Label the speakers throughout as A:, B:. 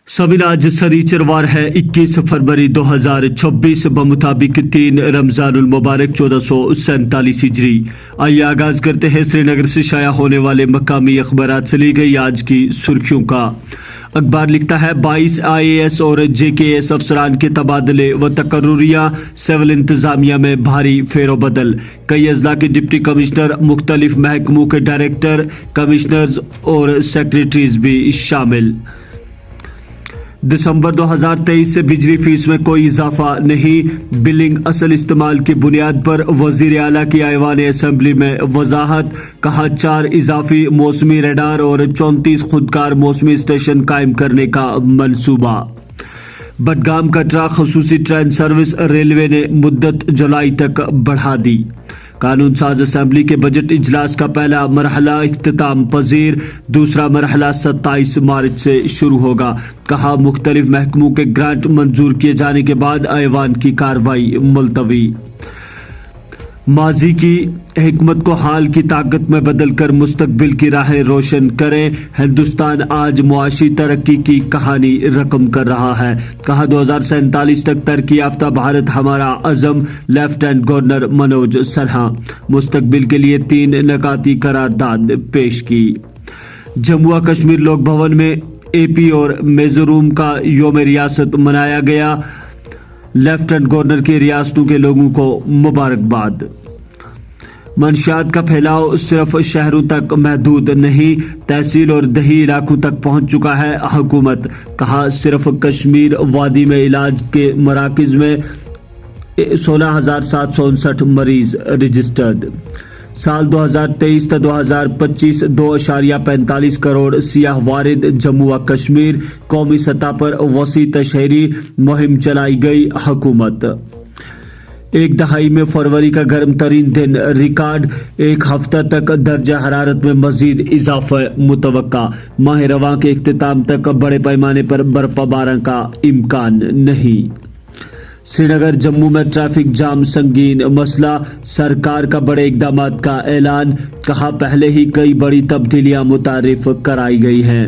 A: सबिन आज शनिचरवार है 21 फरवरी 2026 बमुताबिक 3 रमजानुल मुबारक 1447 हिजरी। आइए आगाज करते हैं श्रीनगर से शाया होने वाले मकामी अखबारात से ली गई आज की सुर्खियों का। अखबार लिखता है 22 IAS और JKS अफसरान के तबादले व तकर्रुरिया, सिविल इंतजामिया में भारी फेरोबदल। कई अजला के डिप्टी कमिश्नर, मुख्तलिफ महकमों के डायरेक्टर, कमिश्नर्स और सेक्रेटरीज भी शामिल। दिसंबर 2023 से बिजली फीस में कोई इजाफा नहीं, बिलिंग असल इस्तेमाल की बुनियाद पर। वजीर आला की ऐवान असेंबली में वजाहत। कहा 4 इजाफी मौसमी रडार और 34 खुदकार मौसमी स्टेशन कायम करने का मंसूबा। बडगाम कटरा खसूसी ट्रेन सर्विस रेलवे ने मुद्दत जुलाई तक बढ़ा दी। कानून साज असेंबली के बजट इजलास का पहला मरहला इख्तिताम पजीर, दूसरा मरहला 27 मार्च से शुरू होगा। कहा मुख्तलिफ महकमों के ग्रांट मंजूर किए जाने के बाद ऐवान की कार्रवाई मुलतवी। माजी की हिकमत को हाल की ताकत में बदलकर मुस्तकबिल की राहें रोशन करें। हिंदुस्तान आज मुआशी तरक्की की कहानी रकम कर रहा है। कहा 2047 तक तरक्की याफ्ता भारत हमारा अज़म। लेफ्टिनेंट गवर्नर मनोज सिन्हा मुस्तकबिल के लिए 3 नकाती करारदाद पेश की। जम्मू कश्मीर लोक भवन में AP और मिजोरम का योम रियासत मनाया गया। लेफ्टिनेंट गवर्नर की रियासतों के लोगों को मुबारकबाद। मंशियात का फैलाव सिर्फ शहरों तक महदूद नहीं, तहसील और दही इलाकों तक पहुंच चुका है हुकूमत। कहा सिर्फ कश्मीर वादी में इलाज के मराकज में 16,759 मरीज रजिस्टर्ड। साल 2023 से 2025 2.45 करोड़ सियाह वारिद जम्मू व कश्मीर। कौमी सतह पर वसी तशहरी मुहिम चलाई गई हुकूमत। एक दहाई में फरवरी का गर्म तरीन दिन रिकॉर्ड। एक हफ्ता तक दर्जा हरारत में मजीद इजाफा मुतवक्का। माह रवां के इख्तिताम तक बड़े पैमाने पर बर्फबारी का इम्कान नहीं। श्रीनगर जम्मू में ट्रैफिक जाम संगीन मसला, सरकार का बड़े इकदामात का ऐलान। कहा पहले ही कई बड़ी तब्दीलियां मुतारिफ कराई गई हैं।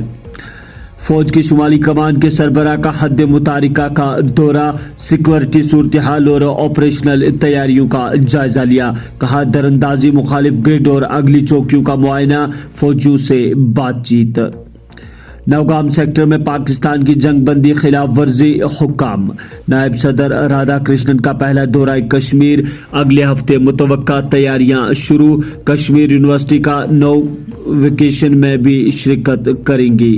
A: फौज की शुमाली कमान के सरबराह का हद मुतारिका का दौरा, सिक्योरिटी सूरत हाल और ऑपरेशनल तैयारियों का जायजा लिया। कहा दरअंदाजी, मुखालिफ ग्रिड और अगली चौकियों का मुआयना, फौजियों से बातचीत। नौगाम सेक्टर में पाकिस्तान की जंगबंदी खिलाफ वर्जी हुक्म। नायब सदर राधा कृष्णन का पहला दौरा कश्मीर, अगले हफ्ते मुतवक्का तैयारियां शुरू। कश्मीर यूनिवर्सिटी का नोवेकेशन में भी शिरकत करेंगी।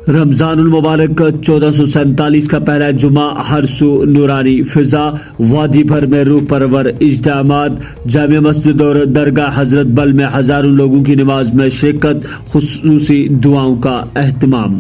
A: रमजानुल मुबारक 1447 का पहला जुमा, हर सू नूरानी फिजा। वादी भर में रूह परवर इज्तिमात। जामिया मस्जिद और दरगाह हजरत बल में हजारों लोगों की नमाज में शिरकत, खुसूसी दुआओं का एहतमाम।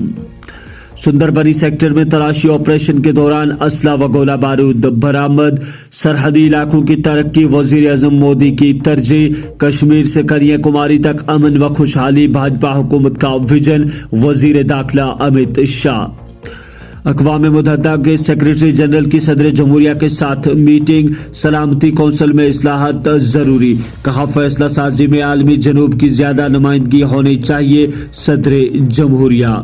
A: सुंदरबनी सेक्टर में तलाशी ऑपरेशन के दौरान असला व गोला बारूद बरामद। सरहदी इलाकों की तरक्की वजीर आजम मोदी की तरजीह। कश्मीर से कन्याकुमारी तक अमन व खुशहाली भाजपा हुकूमत का विजन, वजीर दाखिला अमित शाह। अक़वाम मुत्तहिदा के सेक्रेटरी जनरल की सदर जमहूरिया के साथ मीटिंग। सलामती कौंसिल में इस्लाहात जरूरी। कहा फैसला साजी में आलमी जनूब की ज्यादा नुमाइंदगी होनी चाहिए, सदर जमहूरिया।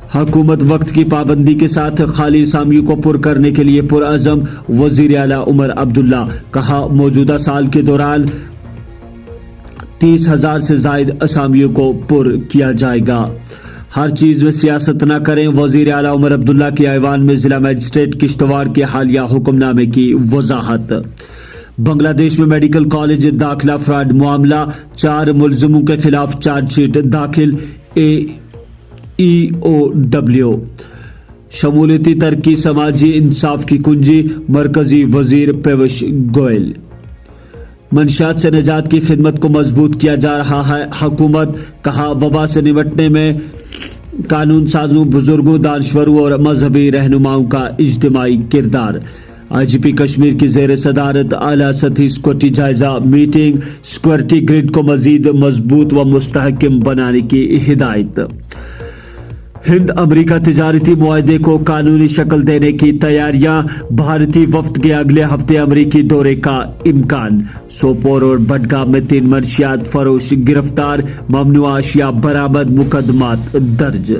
A: हुकूमत वक्त की पाबंदी के साथ खाली असामियों को पुर करने के लिए पुरअज़म, वज़ीर आला उमर अब्दुल्ला। कहा मौजूदा साल के दौरान 30,000 से जायद असामियों को पुर किया जाएगा। हर चीज में सियासत न करें, वज़ीर आला उमर अब्दुल्ला की ऐवान में जिला मजिस्ट्रेट किश्तवाड़ के हालिया हुक्मनामे की वजाहत। बांग्लादेश में मेडिकल कॉलेज दाखिला फ्रॉड मामला, 4 मुलजिमों के खिलाफ चार्जशीट दाखिल। EOW शमूलियती तरक्की समाजी इंसाफ की कुंजी, मरकजी वजीर पीयूष गोयल। मंशियात से निजात की खिदमत को मजबूत किया जा रहा है हुकूमत। कहा वबा से निपटने में कानून साजों, बुजुर्गों, दानश्वरों और मजहबी रहनुमाओं का इज्तिमाई किरदार। IGP कश्मीर की ज़ेर सदारत आला सतही सिक्योरिटी जायजा मीटिंग। सिक्योरिटी ग्रिड को मजीद मजबूत व मुस्तहकम बनाने की हिदायत। ہند امریکہ تجارتی معاہدے کو قانونی شکل دینے کی تیاریاں، بھارتی وفد کے اگلے ہفتے امریکی دورے کا امکان۔ سوپور اور بڈگام میں 3 منشیات فروش گرفتار، ممنوعہ اشیاء برآمد، مقدمات درج۔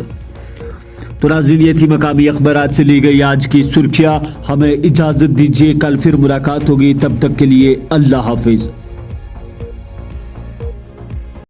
A: تو ناظرین، یہ تھی مقامی اخبارات سے لی گئی آج کی سرخیاں۔ ہمیں اجازت دیجیے، کل پھر ملاقات ہوگی، تب تک کے لیے اللہ حافظ۔